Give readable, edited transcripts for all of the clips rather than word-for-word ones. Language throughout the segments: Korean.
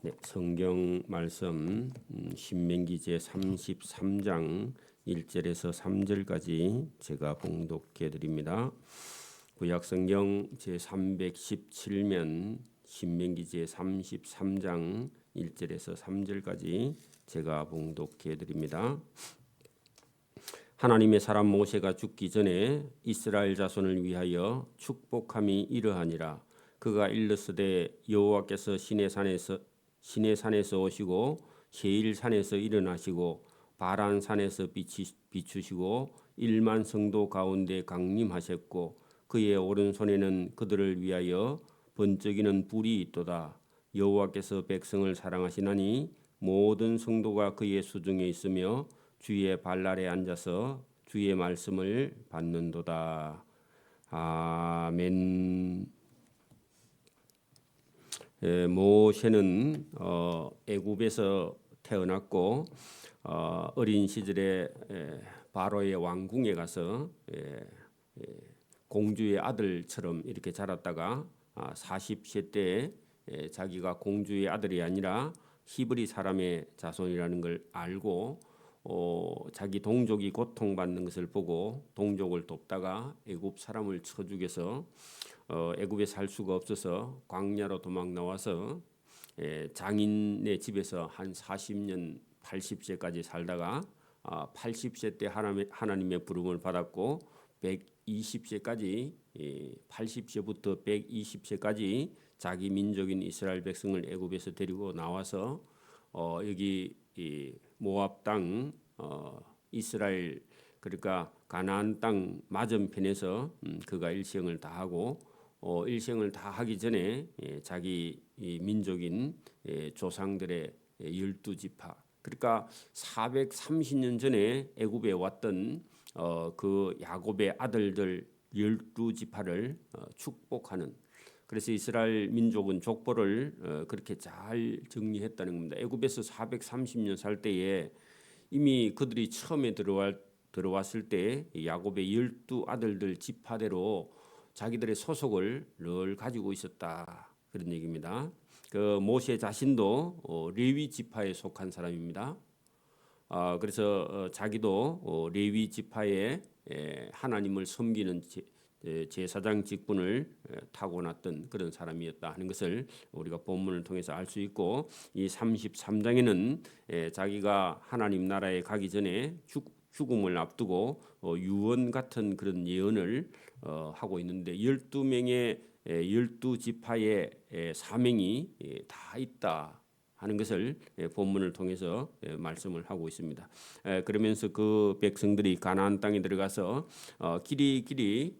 네, 성경 말씀 신명기 제 33장 1절에서 3절까지 제가 봉독해 드립니다. 구약 성경 제 317면 신명기 제 33장 1절에서 3절까지 제가 봉독해 드립니다. 하나님의 사람 모세가 죽기 전에 이스라엘 자손을 위하여 축복함이 이러하니라. 그가 일렀으되 여호와께서 시내 산에서 오시고 세일 산에서 일어나시고 바란 산에서 비추시고 1만 성도 가운데 강림하셨고 그의 오른손에는 그들을 위하여 번쩍이는 불이 있도다. 여호와께서 백성을 사랑하시나니 모든 성도가 그의 수중에 있으며 주의 발 아래 앉아서 주의 말씀을 받는도다. 아멘. 모세는 애굽에서 태어났고 어린 시절에 바로의 왕궁에 가서 공주의 아들처럼 이렇게 자랐다가 40세 때 자기가 공주의 아들이 아니라 히브리 사람의 자손이라는 걸 알고 자기 동족이 고통받는 것을 보고 동족을 돕다가 애굽 사람을 쳐 죽여서 애굽에 살 수가 없어서 광야로 도망 나와서 장인의 집에서 한 40년 80세까지 살다가 80세 때 하나님의 부름을 받았고 120세까지 80세부터 120세까지 자기 민족인 이스라엘 백성을 애굽에서 데리고 나와서 여기 모압 땅 이스라엘 그러니까 가나안 땅 맞은편에서 그가 일생을 다하고 일생을 다하기 전에 자기 민족인 조상들의 12지파 그러니까 430년 전에 애굽에 왔던 그 야곱의 아들들 12지파를 축복하는 그래서 이스라엘 민족은 족보를 그렇게 잘 정리했다는 겁니다. 애굽에서 430년 살 때에 이미 그들이 처음에 들어왔을 때 야곱의 12아들들 지파대로 자기들의 소속을 늘 가지고 있었다. 그런 얘기입니다. 그 모세 자신도 레위 지파에 속한 사람입니다. 그래서 자기도 레위 지파에 하나님을 섬기는 제사장 직분을 타고났던 그런 사람이었다 하는 것을 우리가 본문을 통해서 알 수 있고 이 33장에는 자기가 하나님 나라에 가기 전에 죽음을 앞두고 유언 같은 그런 예언을 하고 있는데 12명의 12지파의 사명이 다 있다 하는 것을 본문을 통해서 말씀을 하고 있습니다. 그러면서 그 백성들이 가나안 땅에 들어가서 길이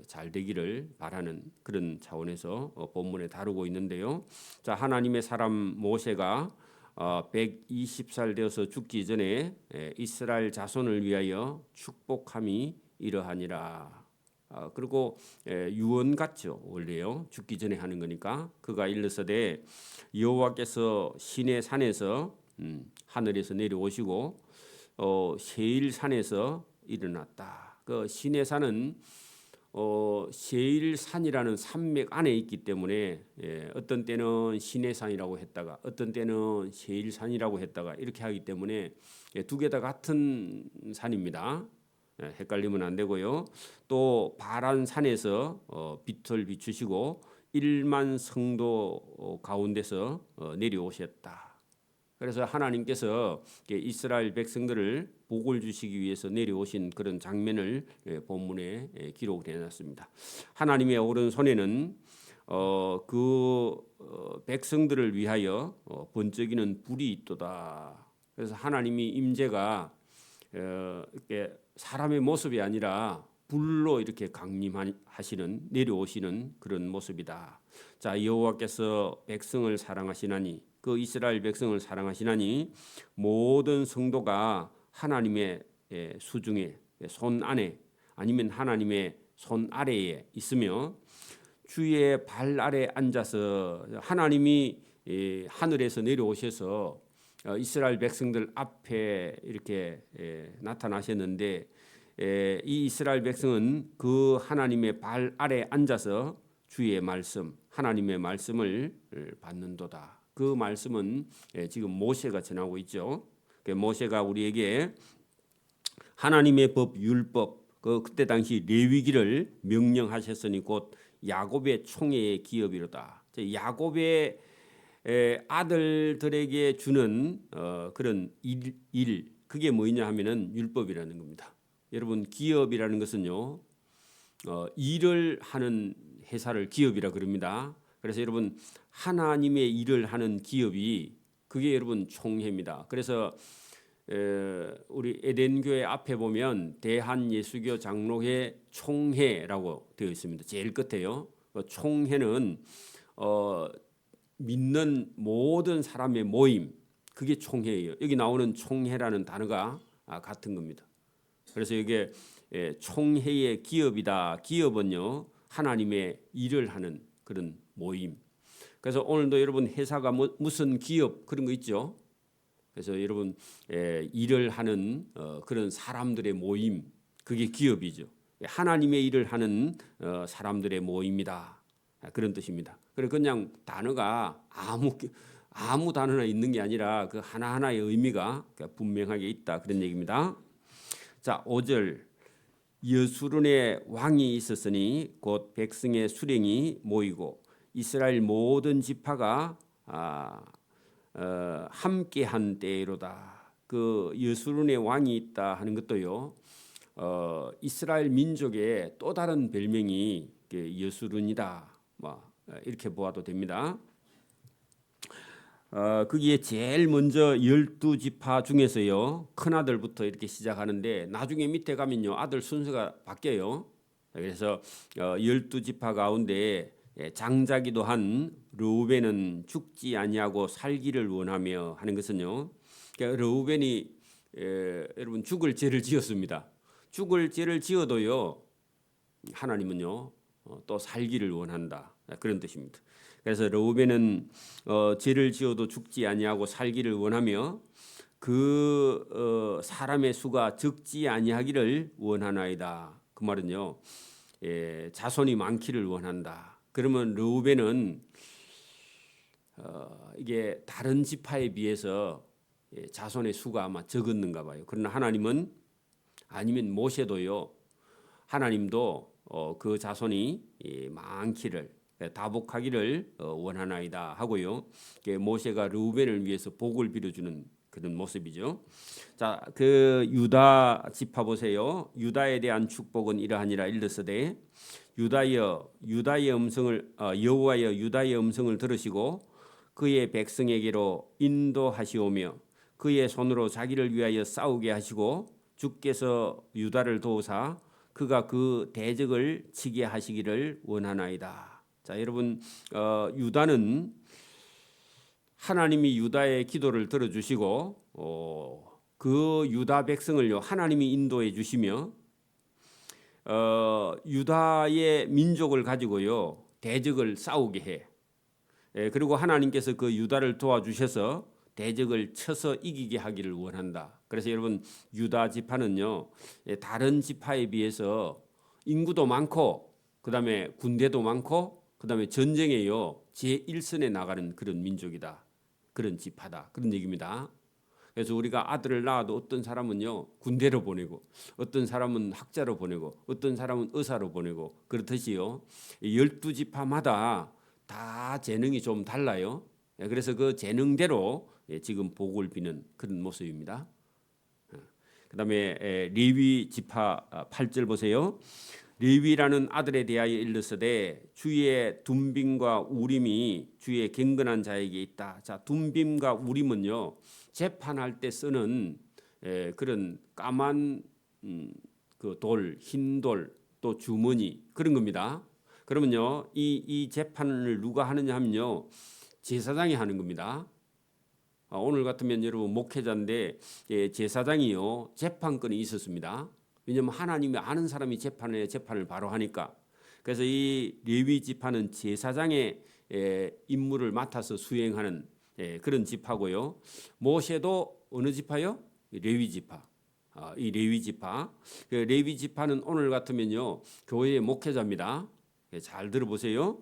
잘 되기를 바라는 그런 차원에서 본문에 다루고 있는데요. 자, 하나님의 사람 모세가 120살 되어서 죽기 전에 이스라엘 자손을 위하여 축복함이 이러하니라. 그리고 유언 같죠. 원래요. 죽기 전에 하는 거니까 그가 일렀으되 여호와께서 시내 산에서 하늘에서 내려오시고 세일 산에서 일어났다. 그 시내 산은 세일 산이라는 산맥 안에 있기 때문에 어떤 때는 시내산이라고 했다가 어떤 때는 세일 산이라고 했다가 이렇게 하기 때문에 두 개 다 같은 산입니다. 헷갈리면 안 되고요. 또 바란 산에서 빛을 비추시고 1만 성도 가운데서 내려오셨다. 그래서 하나님께서 이스라엘 백성들을 복을 주시기 위해서 내려오신 그런 장면을 본문에 기록을 해놨습니다. 하나님의 오른손에는 백성들을 위하여 번쩍이는 불이 있도다. 그래서 하나님이 임재가 이렇게 사람의 모습이 아니라 불로 이렇게 강림하시는 내려오시는 그런 모습이다. 자, 여호와께서 백성을 사랑하시나니 그 이스라엘 백성을 사랑하시나니 모든 성도가 하나님의 수중에 손 안에 아니면 하나님의 손 아래에 있으며 주의 발 아래 앉아서 하나님이 하늘에서 내려오셔서 이스라엘 백성들 앞에 이렇게 나타나셨는데 이 이스라엘 백성은 그 하나님의 발 아래 앉아서 주의 말씀, 하나님의 말씀을 받는도다. 그 말씀은 지금 모세가 전하고 있죠. 모세가 우리에게 하나님의 법, 율법, 그때 당시 레위기를 명령하셨으니 곧 야곱의 총회의 기업이로다. 야곱의 아들들에게 주는 그런 일, 그게 뭐냐 하면은 율법이라는 겁니다. 여러분, 기업이라는 것은요, 일을 하는 회사를 기업이라 그럽니다. 그래서 여러분, 하나님의 일을 하는 기업이 그게 여러분 총회입니다. 그래서 우리 에덴교회 앞에 보면 대한예수교 장로회 총회라고 되어 있습니다. 제일 끝에요. 총회는 믿는 모든 사람의 모임, 그게 총회예요. 여기 나오는 총회라는 단어가 같은 겁니다. 그래서 이게 총회의 기업이다. 기업은요, 하나님의 일을 하는 그런 모임. 그래서 오늘도 여러분 회사가 무슨 기업 그런 거 있죠. 그래서 여러분 일을 하는 그런 사람들의 모임, 그게 기업이죠. 하나님의 일을 하는 사람들의 모임이다. 그런 뜻입니다. 그래서 그냥 단어가 아무 단어나 있는 게 아니라 그 하나하나의 의미가 분명하게 있다. 그런 얘기입니다. 자, 5절. 여수론의 왕이 있었으니 곧 백성의 수령이 모이고 이스라엘 모든 지파가 함께한 때로다. 그 여수론의 왕이 있다 하는 것도요, 이스라엘 민족의 또 다른 별명이 여수론이다. 이렇게 보아도 됩니다. 거기에 제일 먼저 12지파 중에서요, 큰 아들부터 이렇게 시작하는데 나중에 밑에 가면요, 아들 순서가 바뀌어요. 그래서 12지파 가운데 장자기도 한 르우벤은 죽지 아니하고 살기를 원하며 하는 것은요, 그러니까 르우벤이 여러분 죽을 죄를 지었습니다. 죽을 죄를 지어도요, 하나님은요 또 살기를 원한다. 그런 뜻입니다. 그래서 르우벤은 죄를 지어도 죽지 아니하고 살기를 원하며 그 사람의 수가 적지 아니하기를 원하나이다. 그 말은요, 자손이 많기를 원한다. 그러면 르우벤은 이게 다른 지파에 비해서 자손의 수가 아마 적었는가 봐요. 그러나 하나님은, 아니면 모세도요, 하나님도 그 자손이 많기를, 다복하기를 원하나이다 하고요. 모세가 르우벤을 위해서 복을 빌어주는 그런 모습이죠. 자, 그 유다 지파 보세요. 유다에 대한 축복은 이러하니라 일렀으되 유다여 유다의 음성을 여호와여 유다의 음성을 들으시고 그의 백성에게로 인도하시오며 그의 손으로 자기를 위하여 싸우게 하시고 주께서 유다를 도우사 그가 그 대적을 치게 하시기를 원하나이다. 자, 여러분, 유다는 하나님이 유다의 기도를 들어주시고 그 유다 백성을요 하나님이 인도해 주시며 유다의 민족을 가지고요 대적을 싸우게 해. 그리고 하나님께서 그 유다를 도와주셔서 대적을 쳐서 이기게 하기를 원한다. 그래서 여러분, 유다 지파는요 다른 지파에 비해서 인구도 많고 그다음에 군대도 많고 그다음에 전쟁에요 제1선에 나가는 그런 민족이다. 그런 지파다. 그런 얘기입니다. 그래서 우리가 아들을 낳아도 어떤 사람은요 군대로 보내고 어떤 사람은 학자로 보내고 어떤 사람은 의사로 보내고 그렇듯이요 12지파마다 다 재능이 좀 달라요. 그래서 그 재능대로 지금 복을 비는 그런 모습입니다. 그다음에 레위 지파 8절 보세요. 레위라는 아들에 대하여 일렀으되 주의 둠빔과 우림이 주의 경건한 자에게 있다. 자, 둠빔과 우림은요 재판할 때 쓰는 그런 까만 그 돌, 흰 돌, 또 주머니 그런 겁니다. 그러면요 이 재판을 누가 하느냐 하면요 제사장이 하는 겁니다. 오늘 같으면 여러분 목회자인데 제사장이요 재판권이 있었습니다. 왜냐하면 하나님이 아는 사람이 재판을 바로 하니까. 그래서 이 레위 지파는 제사장의 임무를 맡아서 수행하는 그런 지파고요. 모세도 어느 지파요? 레위 지파. 이 레위 지파. 그 레위 지파는 오늘 같으면요 교회의 목회자입니다. 잘 들어보세요.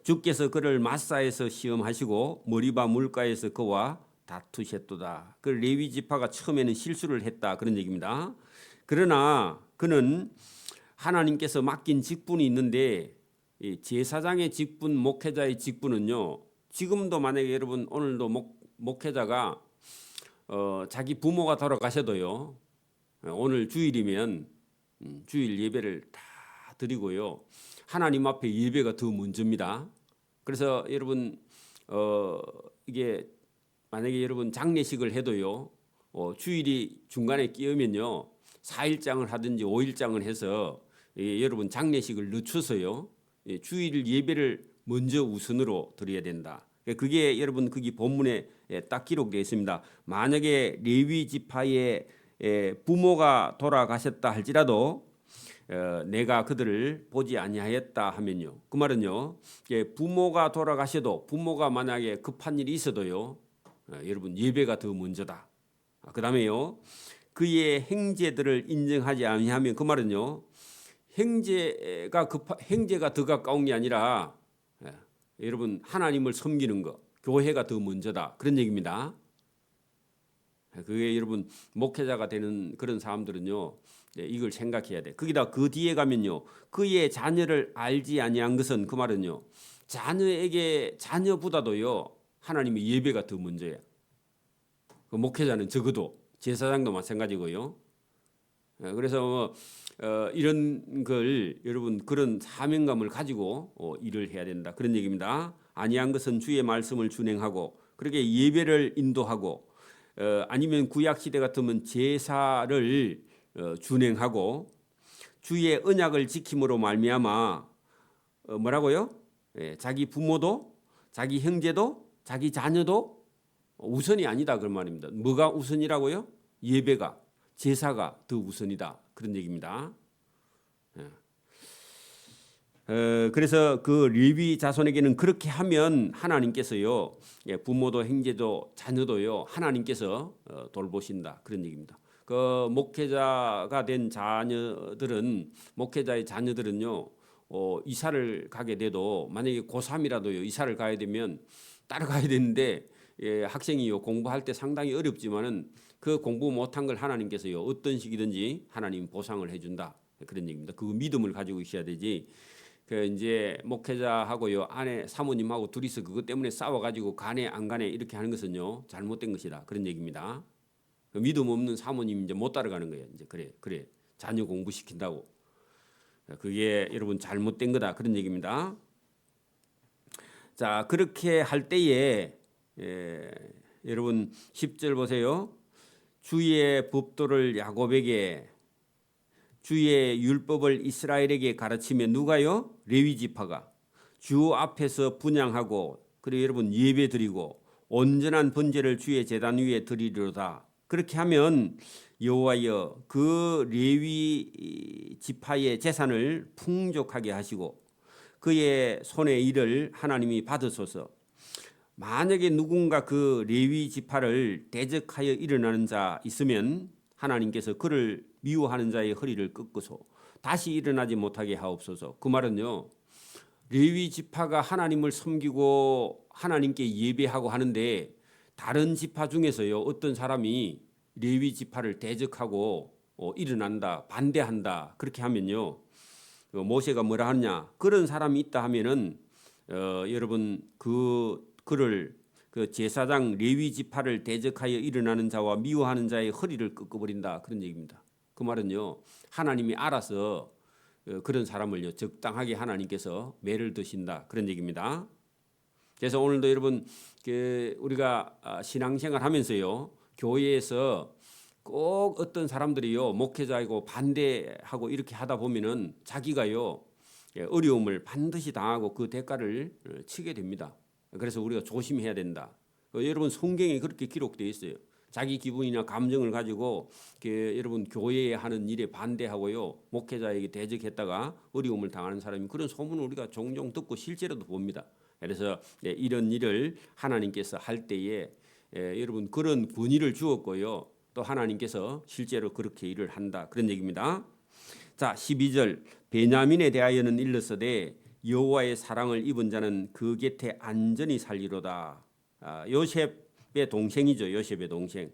주께서 그를 마사에서 시험하시고 머리바 물가에서 그와 다투셨도다. 그 레위 지파가 처음에는 실수를 했다 그런 얘기입니다. 그러나 그는 하나님께서 맡긴 직분이 있는데 이 제사장의 직분, 목회자의 직분은요. 지금도 만약에 여러분 오늘도 목회자가 자기 부모가 돌아가셔도요. 오늘 주일이면 주일 예배를 다 드리고요. 하나님 앞에 예배가 더 먼저입니다. 그래서 여러분 이게 만약에 여러분 장례식을 해도요. 주일이 중간에 끼우면요. 4일장을 하든지 5일장을 해서 여러분 장례식을 늦춰서요. 주일 예배를 먼저 우선으로 드려야 된다. 그게 여러분 거기 본문에 딱 기록되어 있습니다. 만약에 레위 지파의 부모가 돌아가셨다 할지라도 내가 그들을 보지 아니하였다 하면요. 그 말은요. 부모가 돌아가셔도 부모가 만약에 급한 일이 있어도요. 여러분 예배가 더 먼저다. 그다음에요. 그의 형제들을 인정하지 아니하면 그 말은요. 형제가 더 가까운 게 아니라 여러분 하나님을 섬기는 것, 교회가 더 먼저다. 그런 얘기입니다. 그게 여러분 목회자가 되는 그런 사람들은요. 이걸 생각해야 돼. 거기다 그 뒤에 가면요. 그의 자녀를 알지 아니한 것은 그 말은요. 자녀보다도요. 하나님의 예배가 더 먼저야. 그 목회자는 적어도 제사장도 마찬가지고요. 그래서 이런 걸 여러분 그런 사명감을 가지고 일을 해야 된다. 그런 얘기입니다. 아니한 것은 주의 말씀을 준행하고 그렇게 예배를 인도하고 아니면 구약 시대 같으면 제사를 준행하고 주의 언약을 지킴으로 말미암아 뭐라고요? 자기 부모도 자기 형제도 자기 자녀도 우선이 아니다 그런 말입니다. 뭐가 우선이라고요? 예배가 제사가 더 우선이다 그런 얘기입니다. 그래서 그 레위 자손에게는 그렇게 하면 하나님께서요 부모도 형제도 자녀도요 하나님께서 돌보신다 그런 얘기입니다. 그 목회자가 된 자녀들은 목회자의 자녀들은요 이사를 가게 돼도 만약에 고3이라도요 이사를 가야 되면 따라가야 되는데 학생이요 공부할 때 상당히 어렵지만은 그 공부 못한 걸 하나님께서요 어떤 식이든지 하나님 보상을 해준다 그런 얘기입니다. 그 믿음을 가지고 있어야 되지. 그 이제 목회자하고요 아내 사모님하고 둘이서 그것 때문에 싸워가지고 가네 안 가네 이렇게 하는 것은요 잘못된 것이다 그런 얘기입니다. 그 믿음 없는 사모님 이제 못 따라가는 거예요. 이제 그래 자녀 공부시킨다고 그게 여러분 잘못된 거다 그런 얘기입니다. 자 그렇게 할 때에 여러분 10절 보세요. 주의 법도를 야곱에게 주의 율법을 이스라엘에게 가르치며 누가요? 레위 지파가 주 앞에서 분향하고 그리고 여러분 예배 드리고 온전한 번제를 주의 제단 위에 드리리로다. 그렇게 하면 여호와여 그 레위 지파의 재산을 풍족하게 하시고 그의 손의 일을 하나님이 받으소서. 만약에 누군가 그 레위 지파를 대적하여 일어나는 자 있으면 하나님께서 그를 미워하는 자의 허리를 꺾으소 다시 일어나지 못하게 하옵소서. 그 말은요. 레위 지파가 하나님을 섬기고 하나님께 예배하고 하는데 다른 지파 중에서요. 어떤 사람이 레위 지파를 대적하고 일어난다, 반대한다. 그렇게 하면요. 모세가 뭐라 하느냐? 그런 사람이 있다 하면은 여러분 그를 그 제사장 레위 지파를 대적하여 일어나는 자와 미워하는 자의 허리를 꺾어버린다 그런 얘기입니다. 그 말은요 하나님이 알아서 그런 사람을요 적당하게 하나님께서 매를 드신다 그런 얘기입니다. 그래서 오늘도 여러분 우리가 신앙생활 하면서요 교회에서 꼭 어떤 사람들이요 목회자이고 반대하고 이렇게 하다 보면은 자기가요 어려움을 반드시 당하고 그 대가를 치게 됩니다. 그래서 우리가 조심해야 된다. 여러분 성경에 그렇게 기록되어 있어요. 자기 기분이나 감정을 가지고 여러분 교회에 하는 일에 반대하고요 목회자에게 대적했다가 어려움을 당하는 사람이 그런 소문을 우리가 종종 듣고 실제로도 봅니다. 그래서 이런 일을 하나님께서 할 때에 여러분 그런 권위를 주었고요 또 하나님께서 실제로 그렇게 일을 한다 그런 얘기입니다. 자 12절 베냐민에 대하여는 일렀으되 여호와의 사랑을 입은 자는 그 곁에 안전히 살리로다. 요셉의 동생이죠. 요셉의 동생.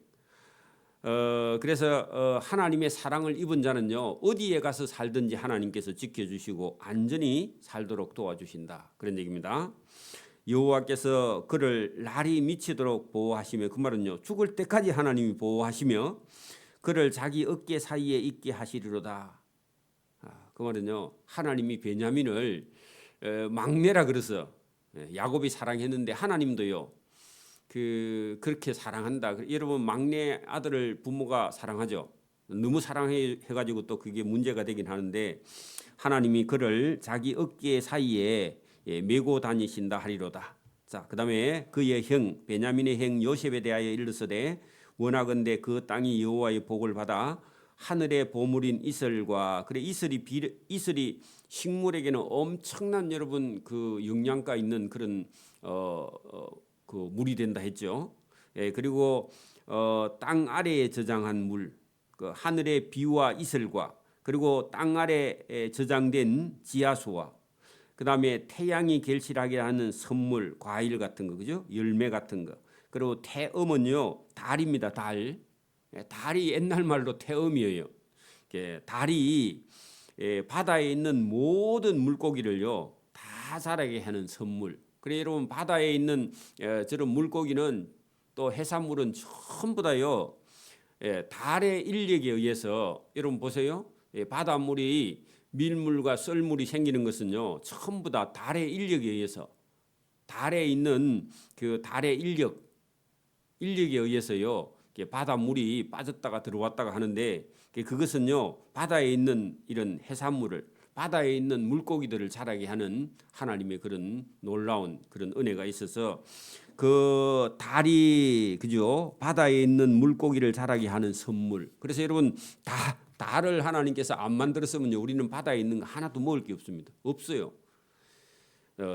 그래서 하나님의 사랑을 입은 자는요, 어디에 가서 살든지 하나님께서 지켜주시고 안전히 살도록 도와주신다, 그런 얘기입니다. 여호와께서 그를 날이 미치도록 보호하시며, 그 말은요, 죽을 때까지 하나님이 보호하시며 그를 자기 어깨 사이에 있게 하시리로다. 그 말은요, 하나님이 베냐민을 막내라 그래서 야곱이 사랑했는데 하나님도요 그렇게 사랑한다. 여러분, 막내 아들을 부모가 사랑하죠. 너무 사랑해가지고 또 그게 문제가 되긴 하는데, 하나님이 그를 자기 어깨 사이에 메고 다니신다 하리로다. 자, 그다음에 그의 형 베냐민의 형 요셉에 대하여 일렀으되 원하건대 그 땅이 여호와의 복을 받아 하늘의 보물인 이슬과, 그래 이슬이 식물에게는 엄청난, 여러분, 그 영양가 있는 그런 그 물이 된다 했죠. 그리고 땅 아래에 저장한 물, 그 하늘의 비와 이슬과, 그리고 땅 아래에 저장된 지하수와, 그다음에 태양이 결실하게 하는 선물, 과일 같은 거, 그죠? 열매 같은 거. 그리고 태음은요, 달입니다. 달. 달이 옛날 말로 태음이에요. 달이 바다에 있는 모든 물고기를요 다 자라게 하는 선물. 그래 여러분, 바다에 있는 저런 물고기는, 또 해산물은 전부 다요 달의 인력에 의해서, 여러분 보세요. 바닷물이 밀물과 썰물이 생기는 것은요 전부 다 달의 인력에 의해서, 달에 있는 그 달의 인력에 의해서요 바닷물이 빠졌다가 들어왔다가 하는데, 그것은요 바다에 있는 이런 해산물을, 바다에 있는 물고기들을 자라게 하는 하나님의 그런 놀라운 그런 은혜가 있어서, 그 달이, 그죠, 바다에 있는 물고기를 자라게 하는 선물. 그래서 여러분, 달을 하나님께서 안 만들었으면요 우리는 바다에 있는 거 하나도 먹을 게 없습니다. 없어요.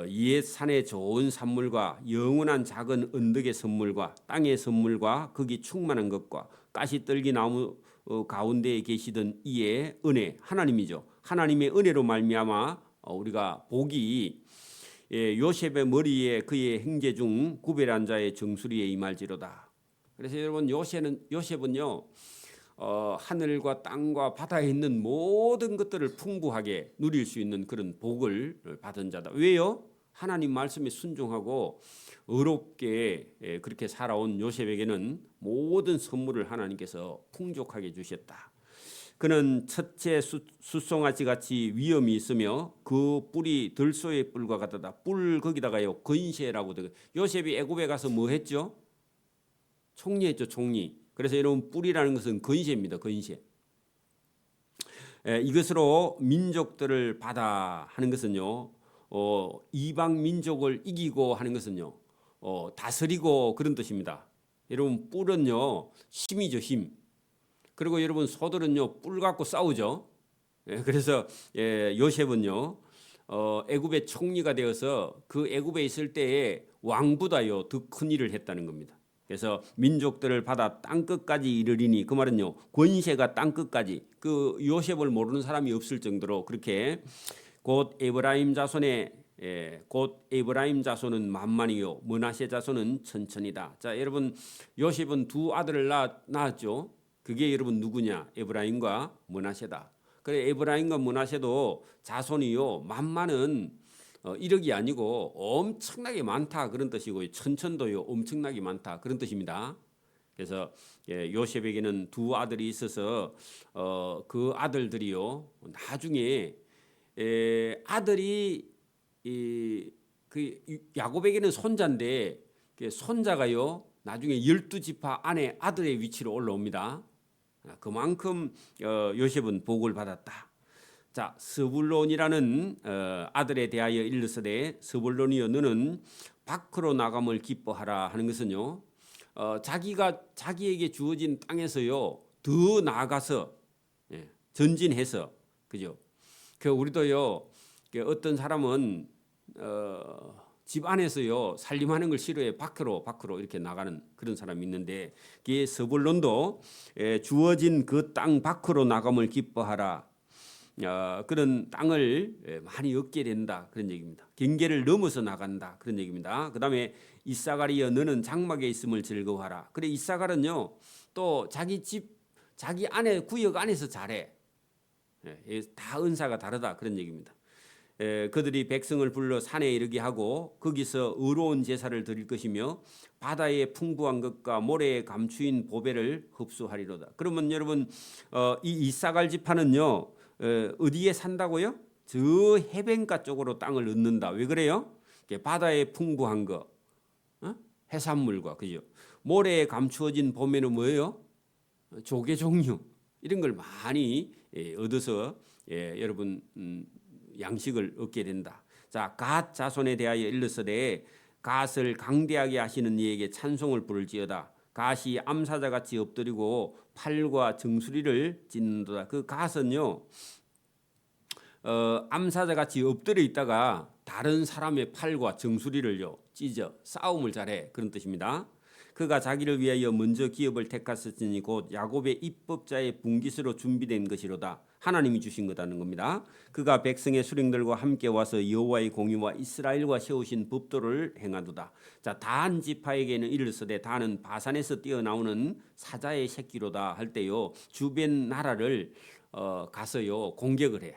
이에 산의 좋은 산물과 영원한 작은 언덕의 선물과 땅의 선물과 거기 충만한 것과 가시떨기 나무 가운데에 계시던 이의 은혜, 하나님이죠. 하나님의 은혜로 말미암아 우리가 복이 요셉의 머리에 그의 형제 중 구별한 자의 정수리에 임할지로다. 그래서 여러분, 요셉은요 하늘과 땅과 바다에 있는 모든 것들을 풍부하게 누릴 수 있는 그런 복을 받은 자다. 왜요? 하나님 말씀에 순종하고 의롭게 그렇게 살아온 요셉에게는 모든 선물을 하나님께서 풍족하게 주셨다. 그는 첫째 숫송아지 같이 위엄이 있으며 그 뿔이 들소의 뿔과 같다. 뿔 거기다가요 건시라고. 요셉이 애굽에 가서 뭐 했죠? 총리했죠, 총리. 그래서 여러분, 뿔이라는 것은 건시입니다. 건시. 이것으로 민족들을 받아 하는 것은요, 이방 민족을 이기고 하는 것은요, 다스리고, 그런 뜻입니다. 여러분, 뿔은요 힘이죠, 힘. 그리고 여러분, 소들은요 뿔 갖고 싸우죠. 그래서 요셉은요 애굽의 총리가 되어서 그 애굽에 있을 때에 왕보다요 더 큰 일을 했다는 겁니다. 그래서 민족들을 받아 땅끝까지 이르리니, 그 말은요 권세가 땅끝까지, 그 요셉을 모르는 사람이 없을 정도로 그렇게 곧 에브라임 자손은 만만이요 므낫세 자손은 천천이다. 자, 여러분, 요셉은 두 아들을 낳았죠. 그게 여러분 누구냐? 에브라임과 므낫세다. 그래, 에브라임과 므낫세도 자손이요 만만은 1억이 아니고 엄청나게 많다, 그런 뜻이고, 천천도요 엄청나게 많다, 그런 뜻입니다. 그래서 요셉에게는 두 아들이 있어서 그 아들들이요 나중에 아들이 그 야곱에게는 손자인데, 손자가요 나중에 12지파 안에 아들의 위치로 올라옵니다. 그만큼 요셉은 복을 받았다. 자, 스불론이라는 아들에 대하여 일렀으되 스불론이여 너는 밖으로 나감을 기뻐하라 하는 것은요, 자기에게 주어진 땅에서요 더 나아가서 전진해서, 그죠? 그 우리도요 어떤 사람은 집 안에서요 살림하는 걸 싫어해 밖으로 이렇게 나가는 그런 사람이 있는데, 스불론도 주어진 그 땅 밖으로 나감을 기뻐하라. 그런 땅을 많이 얻게 된다 그런 얘기입니다. 경계를 넘어서 나간다 그런 얘기입니다. 그다음에 이사갈이여 너는 장막에 있음을 즐거워하라. 그래 이사갈은요 또 자기 집 자기 안에 구역 안에서 잘해. 다 은사가 다르다 그런 얘기입니다. 그들이 백성을 불러 산에 이르게 하고 거기서 의로운 제사를 드릴 것이며 바다의 풍부한 것과 모래에 감추인 보배를 흡수하리로다. 그러면 여러분 이 이사갈 지파는요 어디에 산다고요? 저 해변가 쪽으로 땅을 얻는다. 왜 그래요? 바다의 풍부한 거, 해산물과 그죠? 모래에 감추어진 보배는 뭐예요? 조개 종류 이런 걸 많이 얻어서 여러분 양식을 얻게 된다. 자, 갓 자손에 대하여 일러서되 갓을 강대하게 하시는 이에게 찬송을 부를지어다. 갓이 암사자같이 엎드리고 팔과 정수리를 찢는도다. 그 갓은요 암사자같이 엎드려 있다가 다른 사람의 팔과 정수리를요 찢어 싸움을 잘해 그런 뜻입니다. 그가 자기를 위하여 먼저 기업을 택하셨으니 곧 야곱의 입법자의 분깃으로 준비된 것이로다. 하나님이 주신 거다는 겁니다. 그가 백성의 수령들과 함께 와서 여호와의 공의와 이스라엘과 세우신 법도를 행하도다. 자, 단 지파에게는 이르시되 단은 바산에서 뛰어나오는 사자의 새끼로다 할 때요 주변 나라를 가서요 공격을 해.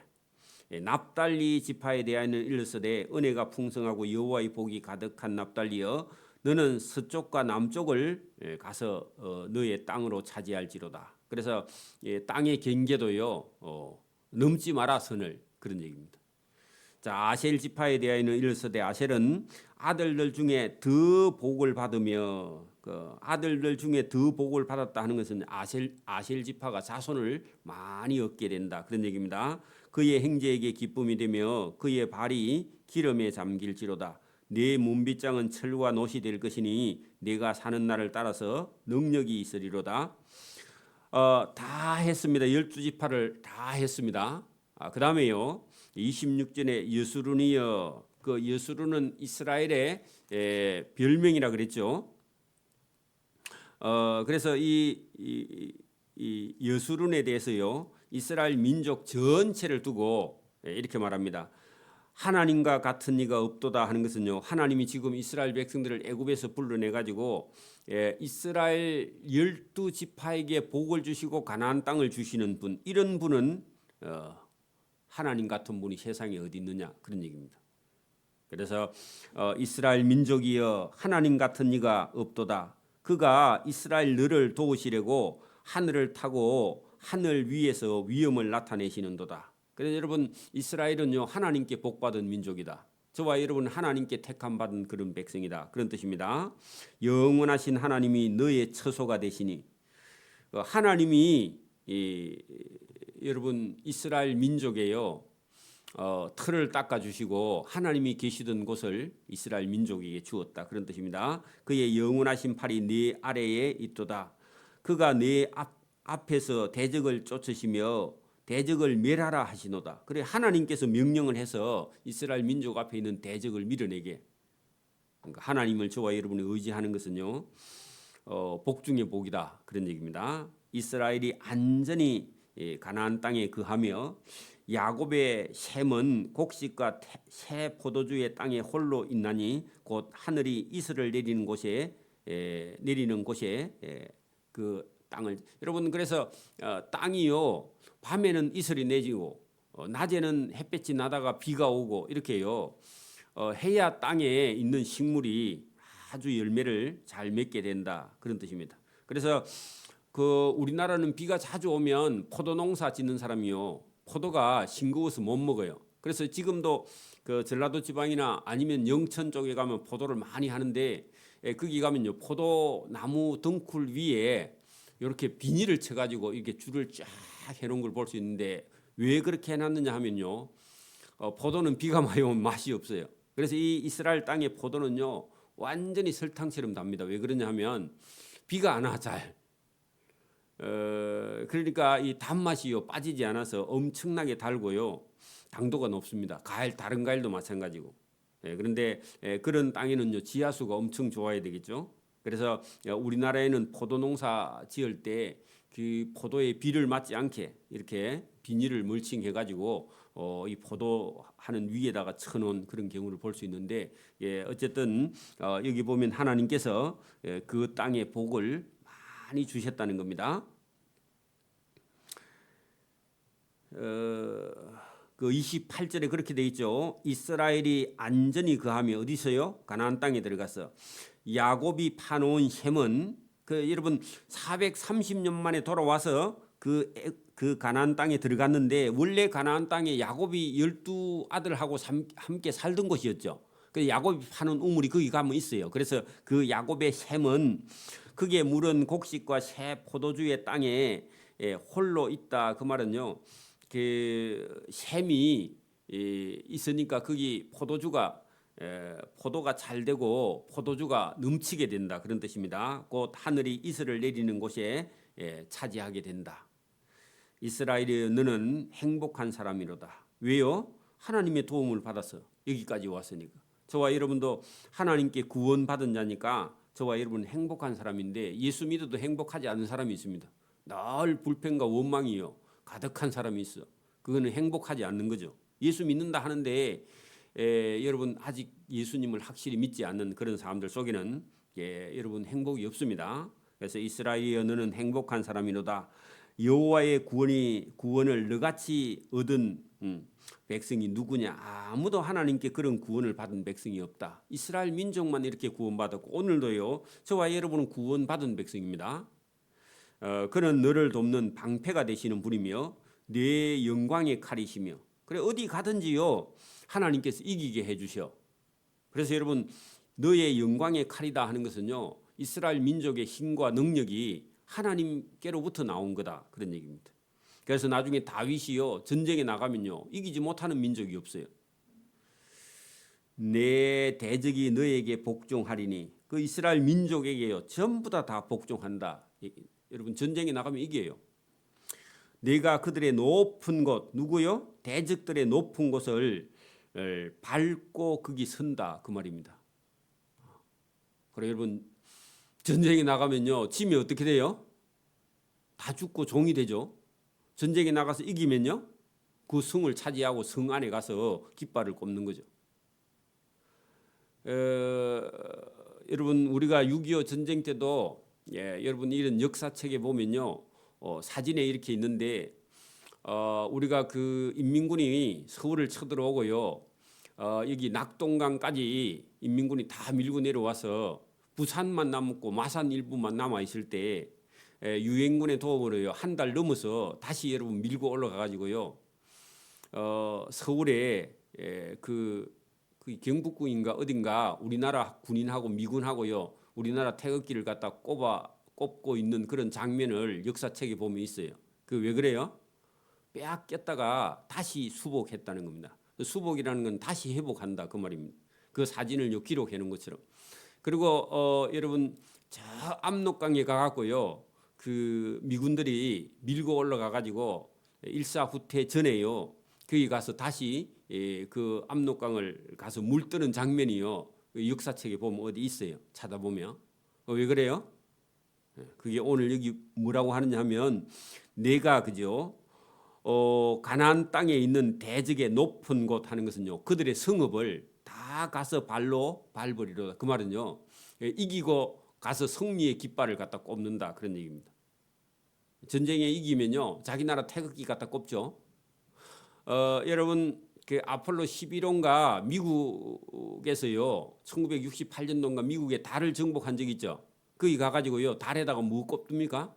납달리 지파에 대하여는 이르시되 은혜가 풍성하고 여호와의 복이 가득한 납달리여 너는 서쪽과 남쪽을 가서 너의 땅으로 차지할지로다. 그래서 땅의 경계도요 넘지 마라 선을 그런 얘기입니다. 자, 아셀 지파에 대하여는 이르시되 아셀은 아들들 중에 더 복을 받으며 그 아들들 중에 더 복을 받았다 하는 것은 아셀 지파가 자손을 많이 얻게 된다 그런 얘기입니다. 그의 형제에게 기쁨이 되며 그의 발이 기름에 잠길지로다. 네 문빗장은 철과 놋이 될 것이니 네가 사는 날을 따라서 능력이 있으리로다. 다 했습니다. 12지파를 다 했습니다. 그 다음에요 26절에 여수룬이여 그 여수룬은 이스라엘의 별명이라 그랬죠. 그래서 이 여수룬에 대해서요 이스라엘 민족 전체를 두고 이렇게 말합니다. 하나님과 같은 이가 없도다 하는 것은요 하나님이 지금 이스라엘 백성들을 애굽에서 불러내 가지고 이스라엘 12지파에게 복을 주시고 가나안 땅을 주시는 분 이런 분은 하나님 같은 분이 세상에 어디 있느냐 그런 얘기입니다. 그래서 이스라엘 민족이여 하나님 같은 이가 없도다. 그가 이스라엘 너를 도우시려고 하늘을 타고 하늘 위에서 위엄을 나타내시는도다. 그래서 여러분 이스라엘은요 하나님께 복받은 민족이다. 저와 여러분 하나님께 택함 받은 그런 백성이다 그런 뜻입니다. 영원하신 하나님이 너의 처소가 되시니 하나님이 여러분 이스라엘 민족에요 틀을 닦아주시고 하나님이 계시던 곳을 이스라엘 민족에게 주었다 그런 뜻입니다. 그의 영원하신 팔이 네 아래에 있도다. 그가 네 앞에서 대적을 쫓으시며 대적을 멸하라 하시노다. 그래 하나님께서 명령을 해서 이스라엘 민족 앞에 있는 대적을 밀어내게. 그러니까 하나님을 저와 여러분이 의지하는 것은요 복 중의 복이다 그런 얘기입니다. 이스라엘이 안전히 가나안 땅에 거하며 야곱의 셈은 곡식과 새 포도주의 땅에 홀로 있나니 곧 하늘이 이슬을 내리는 곳에 그 땅을 여러분 그래서 땅이요 밤에는 이슬이 내리고 낮에는 햇볕이 나다가 비가 오고 이렇게요 해야 땅에 있는 식물이 아주 열매를 잘 맺게 된다 그런 뜻입니다. 그래서 그 우리나라는 비가 자주 오면 포도 농사 짓는 사람이요 포도가 싱거워서 못 먹어요. 그래서 지금도 그 전라도 지방이나 아니면 영천 쪽에 가면 포도를 많이 하는데 거기 가면요 포도 나무 덩굴 위에 이렇게 비닐을 쳐가지고 이렇게 줄을 쫙 해놓은 걸 볼 수 있는데 왜 그렇게 해놨느냐 하면요 포도는 비가 많이 오면 맛이 없어요. 그래서 이 이스라엘 땅의 포도는요 완전히 설탕처럼 답니다. 왜 그러냐 하면 비가 안 와 잘. 그러니까 이 단맛이요 빠지지 않아서 엄청나게 달고요 당도가 높습니다. 다른 과일도 마찬가지고. 그런데 그런 땅에는요 지하수가 엄청 좋아야 되겠죠. 그래서 우리나라에는 포도 농사 지을 때 그 포도의 비를 맞지 않게 이렇게 비닐을 멀칭해 가지고 이 포도하는 위에다가 쳐놓은 그런 경우를 볼 수 있는데, 어쨌든 여기 보면 하나님께서 그 땅의 복을 많이 주셨다는 겁니다. 그 28절에 그렇게 돼 있죠. 이스라엘이 안전히 거하며 어디서요? 가나안 땅에 들어가서 야곱이 파놓은 셈은 여러분 430년 만에 돌아와서 그 가나안 땅에 들어갔는데, 원래 가나안 땅에 야곱이 12아들하고 함께 살던 곳이었죠. 그 야곱이 파는 우물이 거기 가면 있어요. 그래서 그 야곱의 셈은 그게 물은 곡식과 새 포도주의 땅에 홀로 있다. 그 말은요, 그 셈이 있으니까 거기 포도가 잘 되고 포도주가 넘치게 된다, 그런 뜻입니다. 곧 하늘이 이슬을 내리는 곳에 차지하게 된다. 이스라엘이 너는 행복한 사람이로다. 왜요? 하나님의 도움을 받아서 여기까지 왔으니까. 저와 여러분도 하나님께 구원받은 자니까 저와 여러분은 행복한 사람인데, 예수 믿어도 행복하지 않은 사람이 있습니다. 늘 불평과 원망이요 가득한 사람이 있어. 그거는 행복하지 않는 거죠. 예수 믿는다 하는데 여러분 아직 예수님을 확실히 믿지 않는 그런 사람들 속에는 여러분 행복이 없습니다. 그래서 이스라엘이여 너는 행복한 사람이로다. 여호와의 구원을 너같이 얻은 백성이 누구냐? 아무도 하나님께 그런 구원을 받은 백성이 없다. 이스라엘 민족만 이렇게 구원받았고, 오늘도요 저와 여러분은 구원받은 백성입니다. 그는 너를 돕는 방패가 되시는 분이며 내 영광의 칼이시며, 그래 어디 가든지요 하나님께서 이기게 해주셔. 그래서 여러분 너의 영광의 칼이다 하는 것은요 이스라엘 민족의 힘과 능력이 하나님께로부터 나온 거다, 그런 얘기입니다. 그래서 나중에 다윗이요 전쟁에 나가면요 이기지 못하는 민족이 없어요. 내 대적이 너에게 복종하리니, 그 이스라엘 민족에게요 전부 다 복종한다. 여러분 전쟁에 나가면 이겨요. 내가 그들의 높은 곳, 누구요? 대적들의 높은 곳을 밟고 거기 선다, 그 말입니다. 그래 여러분 전쟁에 나가면요 지면 어떻게 돼요? 다 죽고 종이 되죠. 전쟁에 나가서 이기면요 그 성을 차지하고 성 안에 가서 깃발을 꼽는 거죠. 여러분 우리가 6.25 전쟁 때도 여러분 이런 역사책에 보면요 사진에 이렇게 있는데, 우리가 그 인민군이 서울을 쳐들어오고요 여기 낙동강까지 인민군이 다 밀고 내려와서 부산만 남고 마산 일부만 남아 있을 때 유엔군의 도움으로요 한 달 넘어서 다시 여러분 밀고 올라가 가지고요 서울에 그 경북군인가 어딘가 우리나라 군인하고 미군하고요 우리나라 태극기를 갖다 꼽고 있는 그런 장면을 역사책에 보면 있어요. 그 왜 그래요? 빼앗겼다가 다시 수복했다는 겁니다. 수복이라는 건 다시 회복한다, 그 말입니다. 그 사진을 기록해 놓은 것처럼. 그리고 여러분 저 압록강에 가갖고요 그 미군들이 밀고 올라가 가지고 일사후퇴 전에요 거기 가서 다시 그 압록강을 가서 물 뜨는 장면이요 역사책에 보면 어디 있어요. 찾아보면. 왜 그래요? 그게 오늘 여기 뭐라고 하느냐 하면, 내가 그죠 가나안 땅에 있는 대적의 높은 곳 하는 것은요 그들의 성읍을 다 가서 발로 밟으리로다. 그 말은요 이기고 가서 승리의 깃발을 갖다 꼽는다, 그런 얘기입니다. 전쟁에 이기면요 자기 나라 태극기 갖다 꼽죠. 여러분 그 아폴로 11호인가 미국에서요 1968년도인가 미국의 달을 정복한 적이 있죠. 거기 가가지고요 달에다가 뭐 꼽습니까?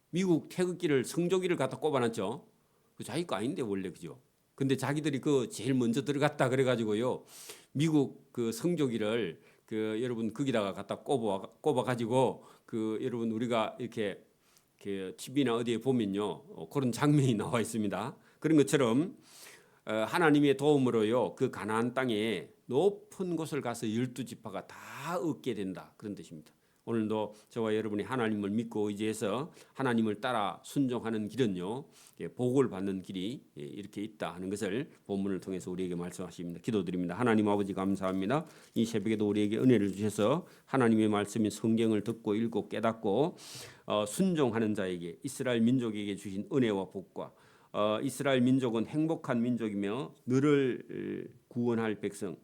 미국 태극기를 성조기를 갖다 꼽아놨죠. 그 자기 거 아닌데 원래, 그죠? 근데 자기들이 그 제일 먼저 들어갔다 그래가지고요 미국 그 성조기를 그 여러분 거기다가 갖다 꼽아가지고 그 여러분 우리가 이렇게 그 TV나 어디에 보면요 그런 장면이 나와 있습니다. 그런 것처럼 하나님의 도움으로요 그 가나안 땅에 높은 곳을 가서 12지파가 다 얻게 된다, 그런 뜻입니다. 오늘도 저와 여러분이 하나님을 믿고 의지해서 하나님을 따라 순종하는 길은요 복을 받는 길이 이렇게 있다 하는 것을 본문을 통해서 우리에게 말씀하십니다. 기도드립니다. 하나님 아버지 감사합니다. 이 새벽에도 우리에게 은혜를 주셔서 하나님의 말씀인 성경을 듣고 읽고 깨닫고 순종하는 자에게 이스라엘 민족에게 주신 은혜와 복과 이스라엘 민족은 행복한 민족이며 너를 구원할 백성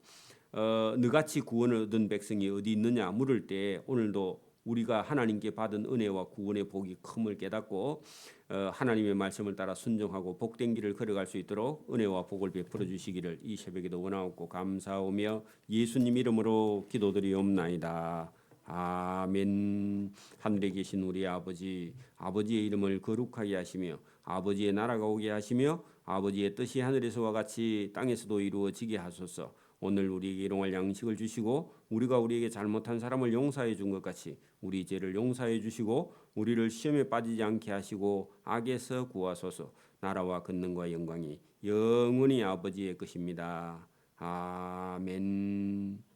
너같이 구원을 얻은 백성이 어디 있느냐 물을 때 오늘도 우리가 하나님께 받은 은혜와 구원의 복이 큼을 깨닫고 하나님의 말씀을 따라 순종하고 복된 길을 걸어갈 수 있도록 은혜와 복을 베풀어 주시기를 이 새벽에도 원하옵고 감사하며 예수님 이름으로 기도드리옵나이다. 아멘. 하늘에 계신 우리 아버지, 아버지의 이름을 거룩하게 하시며 아버지의 나라가 오게 하시며 아버지의 뜻이 하늘에서와 같이 땅에서도 이루어지게 하소서. 오늘 우리에게 일용할 양식을 주시고 우리가 우리에게 잘못한 사람을 용서해 준 것 같이 우리 죄를 용서해 주시고 우리를 시험에 빠지지 않게 하시고 악에서 구하소서. 나라와 권능과 영광이 영원히 아버지의 것입니다. 아멘.